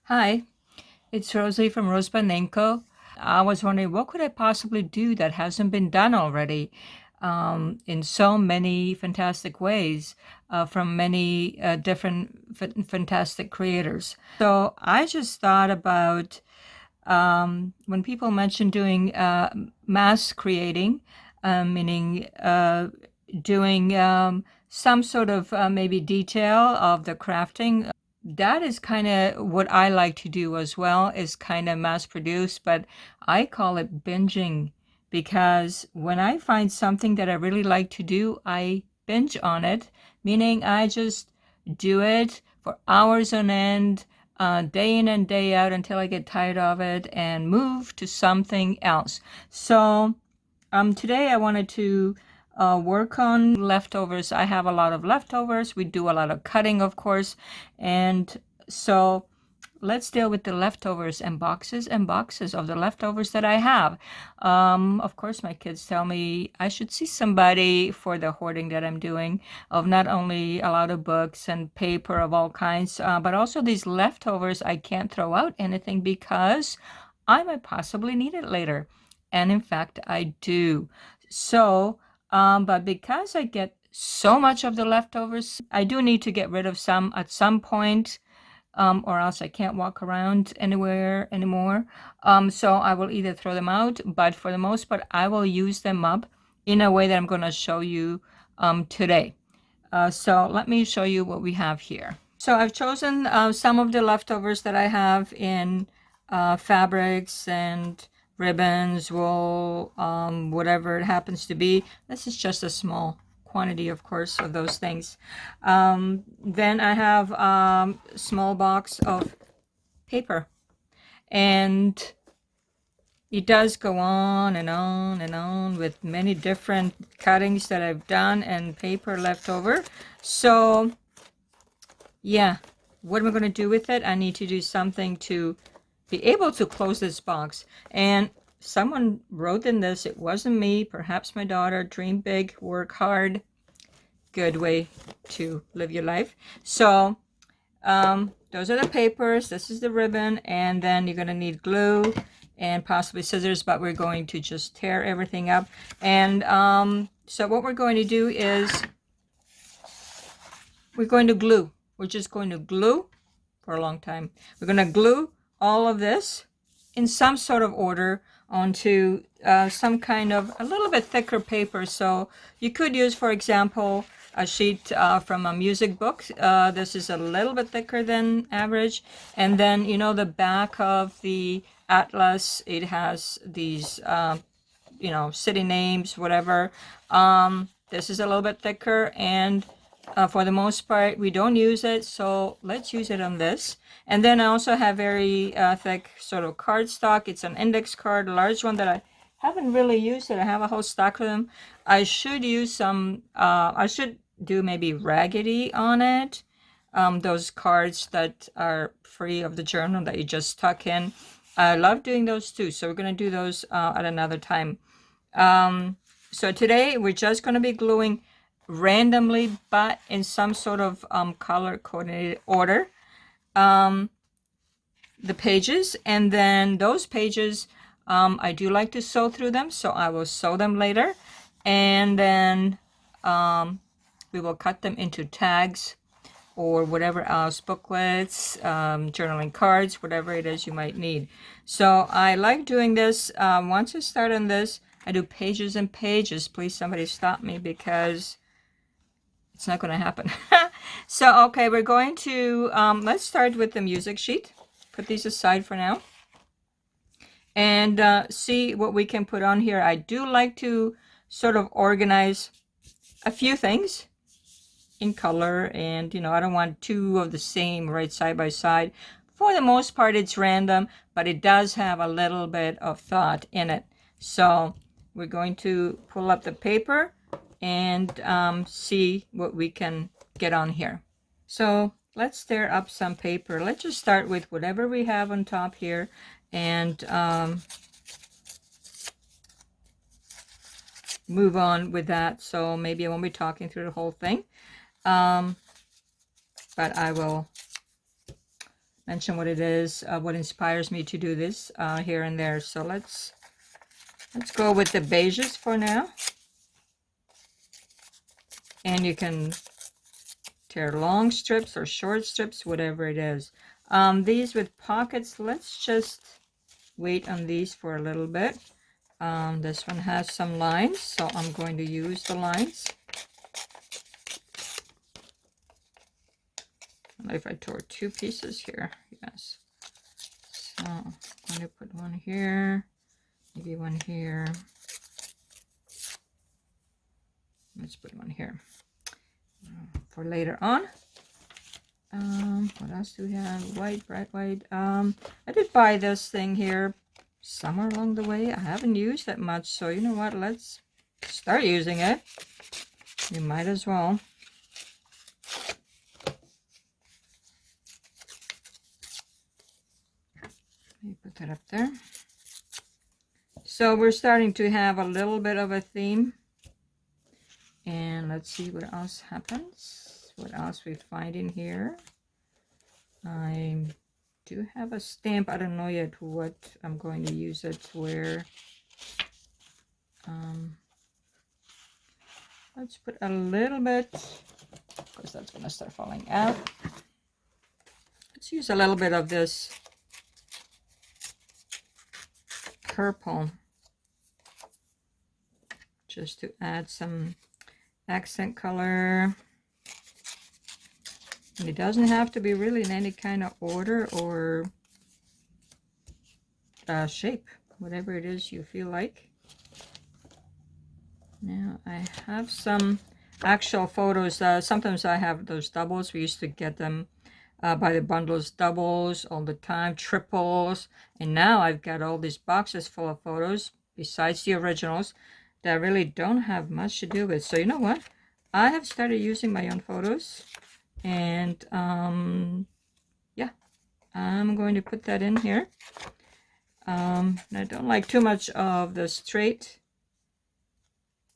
Hi, it's Rosie from RoseByNameCo. I was wondering what could I possibly do that hasn't been done already in so many fantastic ways from many different fantastic creators. So I just thought about when people mention doing mass creating, meaning doing some sort of maybe detail of the crafting. That is kind of what I like to do as well, is kind of mass produce, but I call it binging because when I find something that I really like to do, I binge on it, meaning I just do it for hours on end, day in and day out until I get tired of it and move to something else. So today I wanted to work on leftovers. I have a lot of leftovers. We do a lot of cutting, of course. And so let's deal with the leftovers and boxes of the leftovers that I have. Of course, my kids tell me I should see somebody for the hoarding that I'm doing of not only a lot of books and paper of all kinds, but also these leftovers. I can't throw out anything because I might possibly need it later. And in fact, I do. So, but because I get so much of the leftovers, I do need to get rid of some at some point, or else I can't walk around anywhere anymore. So I will either throw them out, but for the most part, I will use them up in a way that I'm going to show you today. So let me show you what we have here. So I've chosen some of the leftovers that I have in fabrics and ribbons, wool, whatever it happens to be. This is just a small quantity, of course, of those things. Then I have a small box of paper, and it does go on and on and on with many different cuttings that I've done and paper left over. So yeah, what am I going to do with it? I need to do something to be able to close this box. And someone wrote in this, it wasn't me, perhaps my daughter, dream big, work hard. Good way to live your life. So those are the papers. This is the ribbon. And then you're going to need glue and possibly scissors, but we're going to just tear everything up. And so what we're going to do is we're going to glue. We're just going to glue for a long time. We're going to glue all of this in some sort of order onto some kind of a little bit thicker paper. So you could use, for example, a sheet from a music book. This is a little bit thicker than average. And then, you know, the back of the atlas, it has these, city names, whatever. This is a little bit thicker, and for the most part, we don't use it, so let's use it on this. And then I also have very thick sort of cardstock. It's an index card, a large one that I haven't really used it. I have a whole stack of them. I should use some, I should do maybe raggedy on it. Those cards that are free of the journal that you just tuck in. I love doing those too, so we're going to do those at another time. So today we're just going to be gluing randomly, but in some sort of color coordinated order, the pages. And then those pages, I do like to sew through them, so I will sew them later. And then we will cut them into tags or whatever else, booklets, journaling cards, whatever it is you might need. So I like doing this. Once I start on this, I do pages and pages. Please somebody stop me because it's not going to happen. So, okay, we're going to, let's start with the music sheet. Put these aside for now. And see what we can put on here. I do like to sort of organize a few things in color, and I don't want two of the same right side by side. For the most part, it's random, but it does have a little bit of thought in it. So we're going to pull up the paper and see what we can get on here. So let's tear up some paper. Let's just start with whatever we have on top here, and move on with that. So maybe I won't be talking through the whole thing. But I will mention what it is, what inspires me to do this here and there. So let's go with the beiges for now. And you can tear long strips or short strips, whatever it is. These with pockets, let's just wait on these for a little bit. This one has some lines, so I'm going to use the lines. If I tore two pieces here, yes. So I'm going to put one here, maybe one here. Let's put one here for later on. What else do we have? White, bright white. I did buy this thing here somewhere along the way. I haven't used it much, so you know what? Let's start using it. You might as well. Let me put that up there. So we're starting to have a little bit of a theme. And let's see what else happens. What else we find in here. I do have a stamp. I don't know yet what I'm going to use it where. Let's put a little bit. Of course, that's going to start falling out. Let's use a little bit of this purple just to add some accent color. And it doesn't have to be really in any kind of order or shape, whatever it is you feel like. Now I have some actual photos. Sometimes I have those doubles. We used to get them by the bundles, doubles all the time, triples. And now I've got all these boxes full of photos besides the originals that really don't have much to do with. So you know what? I have started using my own photos. And yeah, I'm going to put that in here. I don't like too much of the straight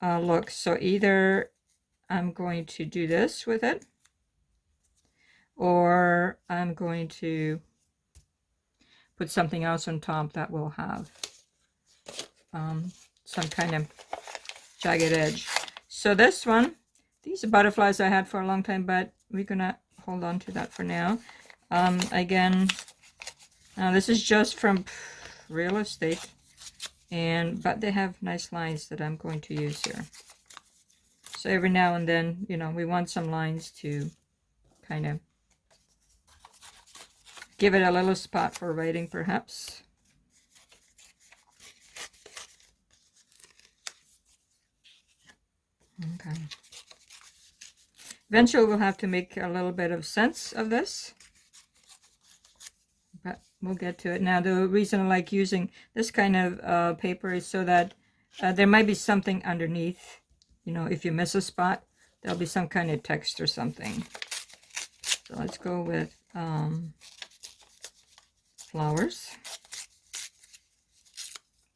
look. So either I'm going to do this with it, or I'm going to put something else on top that will have some kind of jagged edge. So this one, these are butterflies I had for a long time, but we're gonna hold on to that for now. Again, this is just from real estate, but they have nice lines that I'm going to use here. So every now and then, you know, we want some lines to kind of give it a little spot for writing, perhaps. Okay. Eventually we'll have to make a little bit of sense of this, but we'll get to it. Now the reason I like using this kind of paper is so that there might be something underneath. You know, if you miss a spot, there'll be some kind of text or something. So let's go with flowers.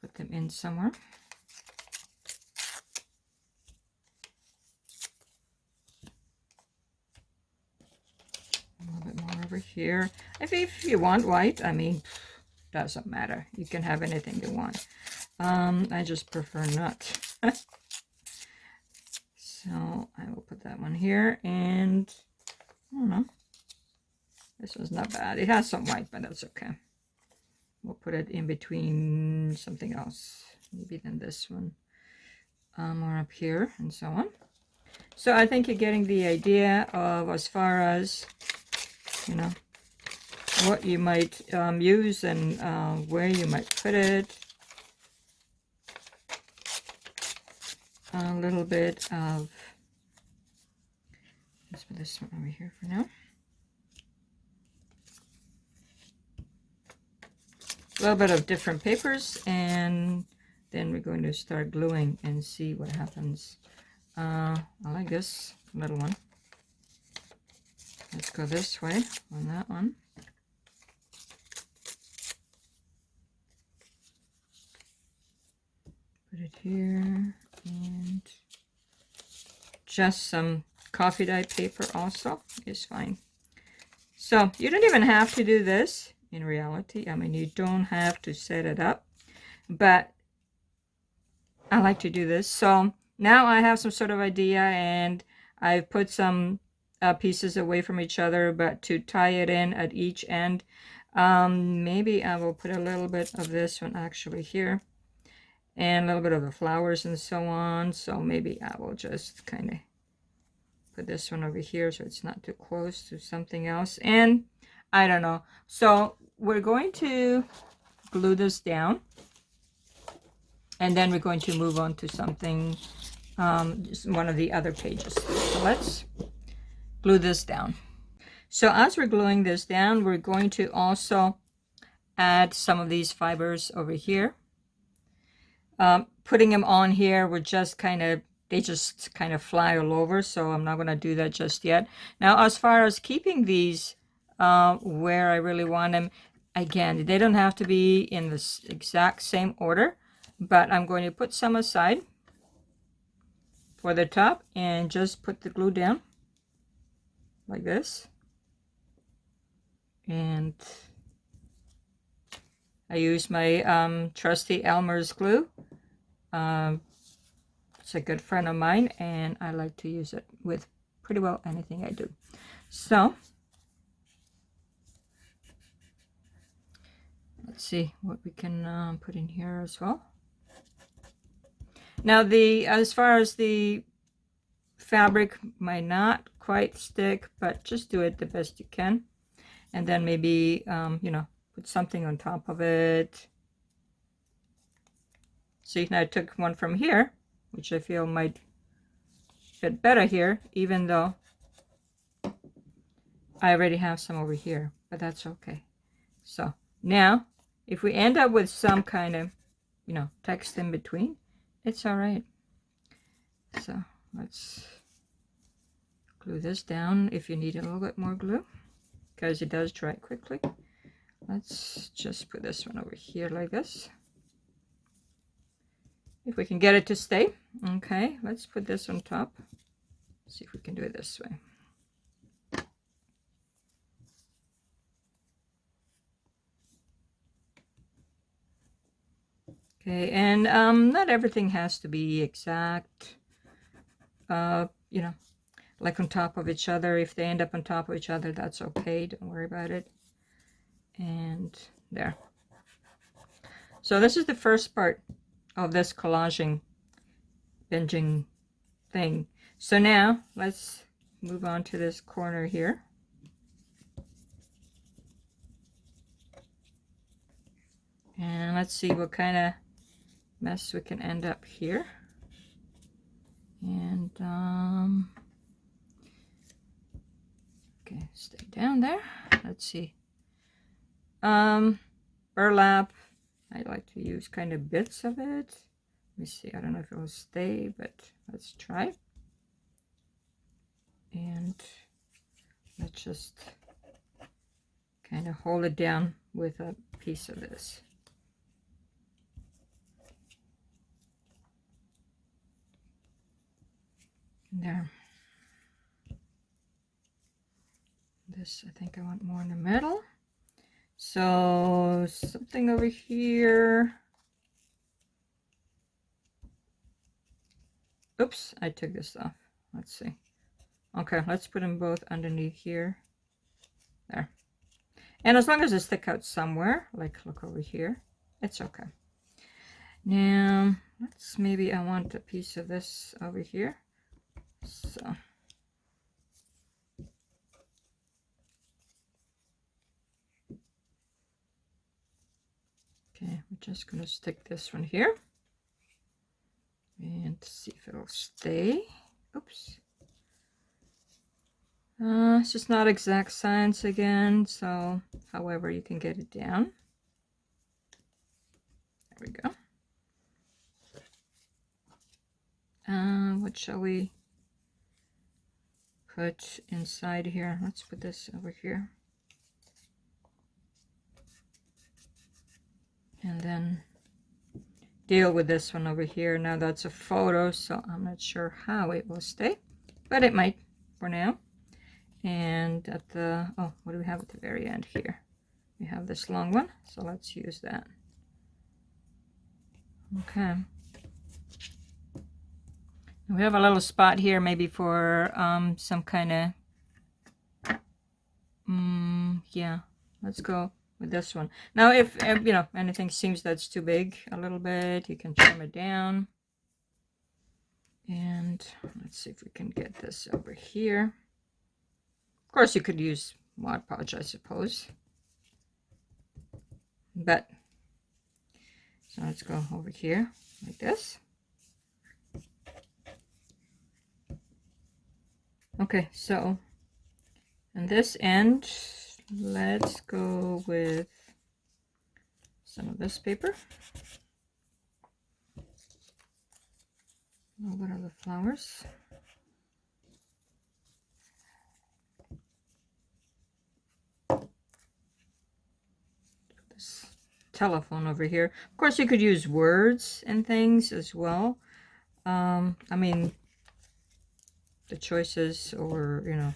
Put them in somewhere. A little bit more over here. If you want white, I mean, doesn't matter. You can have anything you want. I just prefer not. So I will put that one here, and I don't know. This one's not bad. It has some white, but that's okay. We'll put it in between something else. Maybe then this one. Or up here, and so on. So I think you're getting the idea of, as far as, you know, what you might use and where you might put it. A little bit of, let's put this one over here for now. A little bit of different papers, and then we're going to start gluing and see what happens. I like this little one. Let's go this way on that one. Put it here, and just some coffee dye paper also is fine. So you don't even have to do this in reality. I mean, you don't have to set it up, but I like to do this. So now I have some sort of idea, and I've put some pieces away from each other, but to tie it in at each end, maybe I will put a little bit of this one actually here, and a little bit of the flowers and so on. So maybe I will just kind of put this one over here so it's not too close to something else. And I don't know. So we're going to glue this down, and then we're going to move on to something, just one of the other pages. So let's glue this down. So as we're gluing this down, we're going to also add some of these fibers over here. Putting them on here, we're just kind of, they just kind of fly all over, so I'm not going to do that just yet. Now, as far as keeping these where I really want them, again, they don't have to be in the exact same order, but I'm going to put some aside for the top and just put the glue down like this. And I use my trusty Elmer's glue. It's a good friend of mine, and I like to use it with pretty well anything I do. So let's see what we can put in here as well. Now, as far as the fabric might not quite stick, but just do it the best you can, and then maybe you know, put something on top of it. See, now I took one from here, which I feel might fit better here, even though I already have some over here, but that's okay. So now, if we end up with some kind of, you know, text in between, it's all right. So let's glue this down if you need a little bit more glue, because it does dry quickly. Let's just put this one over here like this. If we can get it to stay. Okay, let's put this on top. See if we can do it this way. Okay, and not everything has to be exact, you know, like on top of each other. If they end up on top of each other, that's okay. Don't worry about it. And there. So this is the first part of this collaging, binging thing. So now let's move on to this corner here. And let's see what kind of mess we can end up here. And okay, stay down there. Let's see. Burlap. I like to use kind of bits of it. Let me see. I don't know if it will stay, but let's try. And let's just kind of hold it down with a piece of this. There. This, I think I want more in the middle. So something over here. Oops, I took this off. Let's see. Okay, let's put them both underneath here. There. And as long as they stick out somewhere, like look over here, it's okay. Now, let's maybe I want a piece of this over here. So okay, we're just going to stick this one here and see if it'll stay. Oops. It's just not exact science again, so however you can get it down. There we go. What shall we put inside here? Let's put this over here. And then deal with this one over here. Now that's a photo, so I'm not sure how it will stay, but it might for now. And at the, oh, what do we have at the very end here? We have this long one, so let's use that. Okay. We have a little spot here maybe for some kind of, yeah, let's go with this one. Now if you know, anything seems that's too big a little bit, you can trim it down. And let's see if we can get this over here. Of course, you could use Mod Podge, I suppose. But, so let's go over here like this. Okay, so on this end, let's go with some of this paper. A little bit of the flowers. This telephone over here. Of course, you could use words and things as well. I mean, the choices or, you know,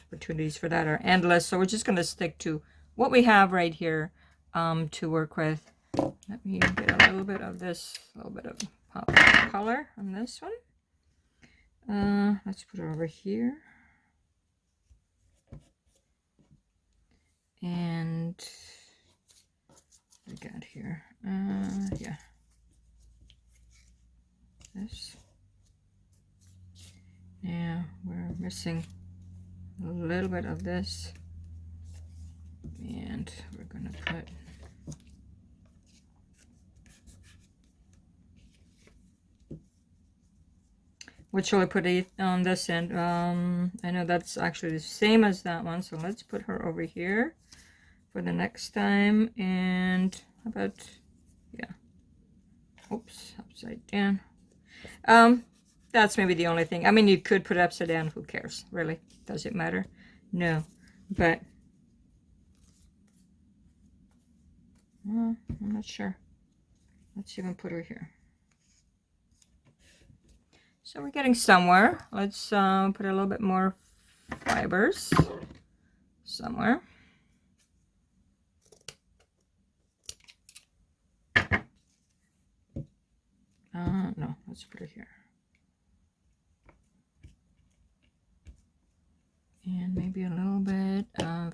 opportunities for that are endless. So we're just going to stick to what we have right here to work with. Let me get a little bit of this, a little bit of pop color on this one. Let's put it over here. And what we got here? Yeah. This. Now we're missing a little bit of this. And we're going to put what shall I put on this end? I know that's actually the same as that one, so let's put her over here for the next time. And how about, yeah, oops, upside down. That's maybe the only thing. I mean, you could put it upside down. Who cares, really? Does it matter? No, but I'm not sure. Let's even put her here. So we're getting somewhere. Let's put a little bit more fibers somewhere. No, let's put it here. And maybe a little bit of,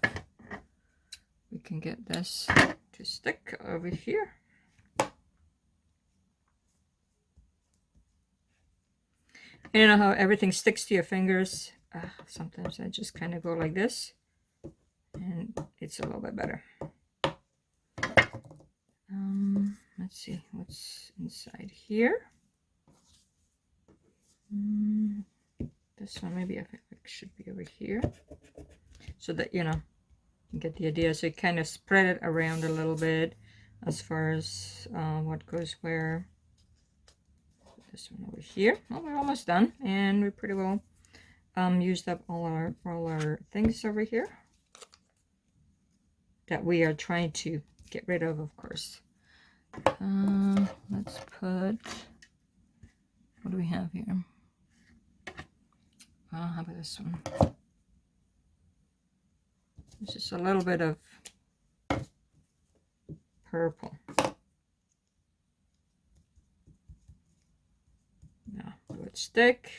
we can get this to stick over here. And you know how everything sticks to your fingers? Sometimes I just kind of go like this, and it's a little bit better. Let's see what's inside here. This one maybe I think it should be over here, so that you know you get the idea. So you kind of spread it around a little bit as far as what goes where. This one over here. Well, we're almost done, and we pretty well used up all our things over here that we are trying to get rid of course. Let's put, what do we have here? How about this one? It's just a little bit of purple. Now let it stick.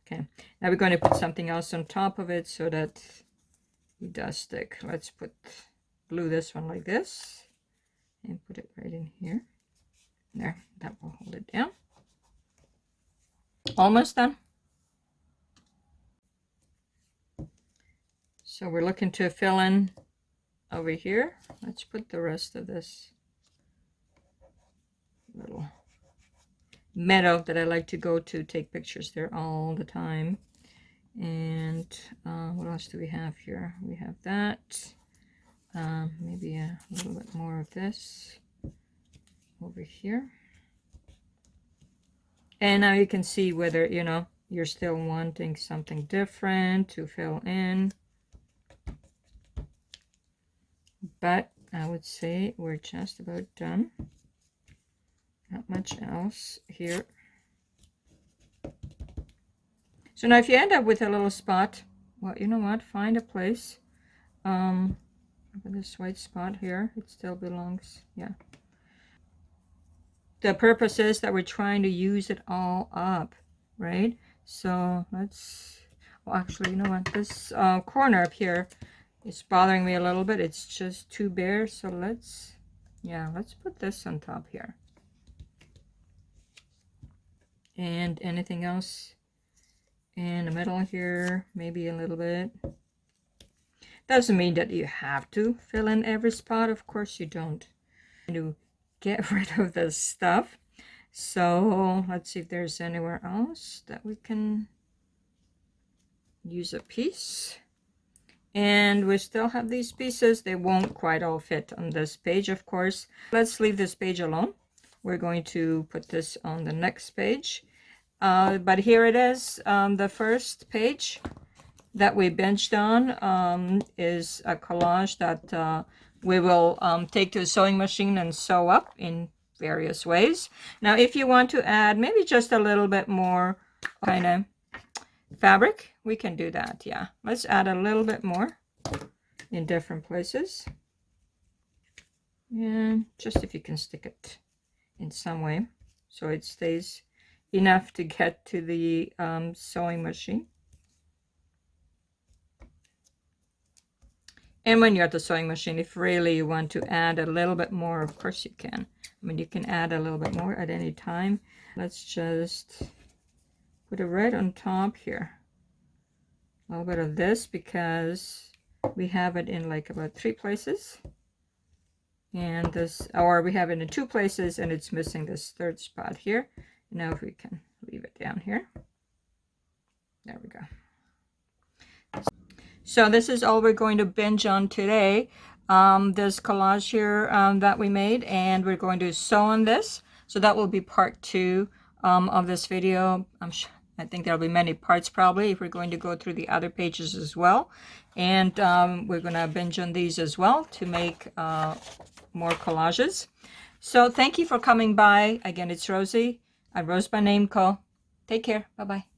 Okay, now we're going to put something else on top of it so that it does stick. Let's glue this one like this and put it right in here. There, that will hold it down. Almost done. So we're looking to fill in over here. Let's put the rest of this little meadow that I like to go to take pictures there all the time. And what else do we have here? We have that. Maybe a little bit more of this over here. And now you can see whether, you know, you're still wanting something different to fill in. But I would say we're just about done. Not much else here. So now if you end up with a little spot, well, you know what? Find a place. This white spot here, it still belongs, yeah. The purpose is that we're trying to use it all up, right? So let's, well, actually, you know what? This corner up here is bothering me a little bit. It's just too bare. So let's put this on top here. And anything else in the middle here, maybe a little bit. Doesn't mean that you have to fill in every spot. Of course you don't. To get rid of this stuff. So let's see if there's anywhere else that we can use a piece. And we still have these pieces. They won't quite all fit on this page, of course. Let's leave this page alone. We're going to put this on the next page. But here it is. The first page that we binged on is a collage that we will take to a sewing machine and sew up in various ways. Now, if you want to add maybe just a little bit more kind of fabric, we can do that. Yeah, let's add a little bit more in different places. And just if you can stick it in some way so it stays enough to get to the sewing machine. And when you're at the sewing machine, if really you want to add a little bit more, of course you can. I mean, you can add a little bit more at any time. Let's just put it right on top here. A little bit of this because we have it in like about 3 places. And this, or we have it in 2 places and it's missing this 3rd spot here. Now if we can leave it down here. There we go. So this is all we're going to binge on today. This collage here that we made, and we're going to sew on this. So that will be part 2 of this video. I think there'll be many parts probably if we're going to go through the other pages as well. And we're going to binge on these as well to make more collages. So thank you for coming by. Again, it's Rosie at RoseByNameCo. Take care. Bye-bye.